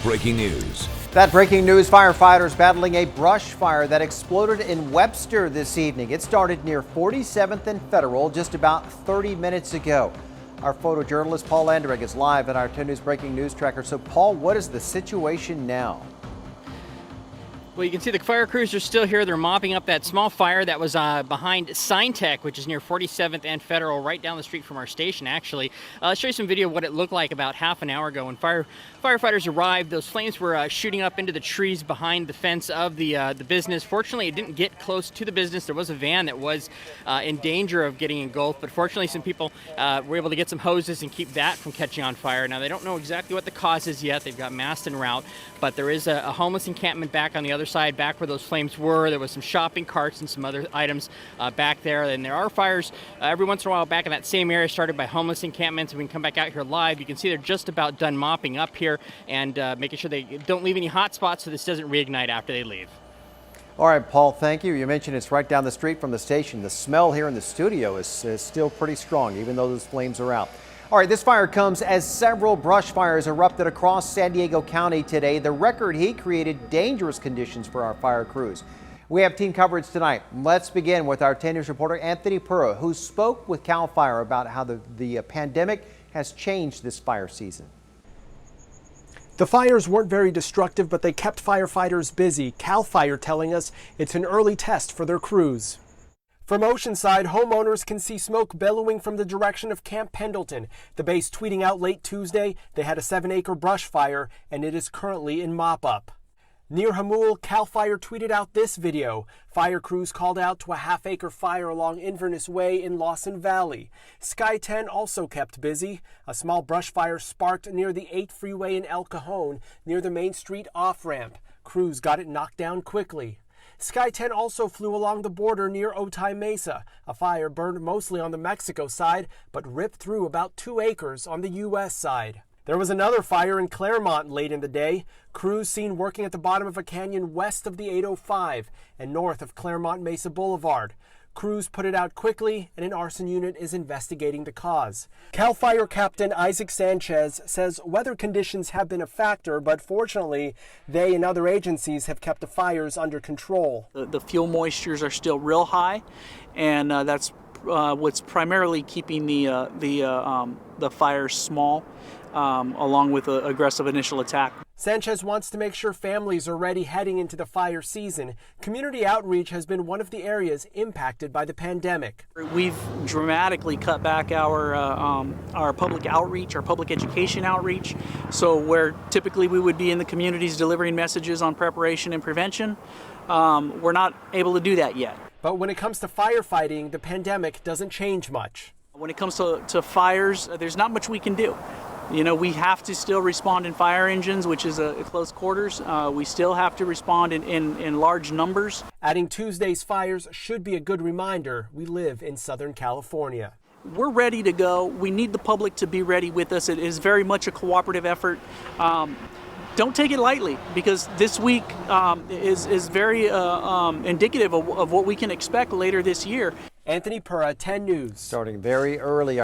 breaking news. That breaking news, firefighters battling a brush fire that exploded in Webster this evening. It started near 47th and Federal just about 30 minutes ago. Our photojournalist Paul Andreg is live at our 10 News Breaking News Tracker. So Paul, what is the situation now? Well, you can see the fire crews are still here. They're mopping up that small fire that was behind Signtech, which is near 47th and Federal, right down the street from our station, actually. I'll show you some video of what it looked like about half an hour ago. When firefighters arrived, those flames were shooting up into the trees behind the fence of the business. Fortunately, it didn't get close to the business. There was a van that was in danger of getting engulfed, but fortunately, some people were able to get some hoses and keep that from catching on fire. Now, they don't know exactly what the cause is yet. They've got masks en route, but there is a homeless encampment back on the other side, back where those flames were. There was some shopping carts and some other items back there. And there are fires every once in a while back in that same area started by homeless encampments. And we can come back out here live. You can see they're just about done mopping up here and making sure they don't leave any hot spots so this doesn't reignite after they leave. All right, Paul, thank you. You mentioned it's right down the street from the station. The smell here in the studio is still pretty strong, even though those flames are out. All right, this fire comes as several brush fires erupted across San Diego County today. The record heat created dangerous conditions for our fire crews. We have team coverage tonight. Let's begin with our 10 News reporter Anthony Pura, who spoke with CAL FIRE about how the pandemic has changed this fire season. The fires weren't very destructive, but they kept firefighters busy. CAL FIRE telling us it's an early test for their crews. From Oceanside, homeowners can see smoke billowing from the direction of Camp Pendleton. The base tweeting out late Tuesday they had a 7-acre brush fire and it is currently in mop-up. Near Hamul, CAL FIRE tweeted out this video. Fire crews called out to a half-acre fire along Inverness Way in Lawson Valley. Sky 10 also kept busy. A small brush fire sparked near the 8 freeway in El Cajon near the Main Street off-ramp. Crews got it knocked down quickly. Sky 10 also flew along the border near Otay Mesa. A fire burned mostly on the Mexico side, but ripped through about 2 acres on the U.S. side. There was another fire in Claremont late in the day. Crews seen working at the bottom of a canyon west of the 805 and north of Claremont Mesa Boulevard. Crews put it out quickly, and an arson unit is investigating the cause. CAL FIRE Captain Isaac Sanchez says weather conditions have been a factor, but fortunately, they and other agencies have kept the fires under control. The fuel moistures are still real high, and that's what's primarily keeping the fires small, along with an aggressive initial attack. Sanchez wants to make sure families are ready heading into the fire season. Community outreach has been one of the areas impacted by the pandemic. We've dramatically cut back our public outreach, our public education outreach. So where typically we would be in the communities delivering messages on preparation and prevention, we're not able to do that yet. But when it comes to firefighting, the pandemic doesn't change much. When it comes to fires, there's not much we can do. You know, we have to still respond in fire engines, which is close quarters. We still have to respond in large numbers. Adding Tuesday's fires should be a good reminder we live in Southern California. We're ready to go. We need the public to be ready with us. It is very much a cooperative effort. Don't take it lightly, because this week is very indicative of what we can expect later this year. Anthony Pura, 10 News. Starting very early.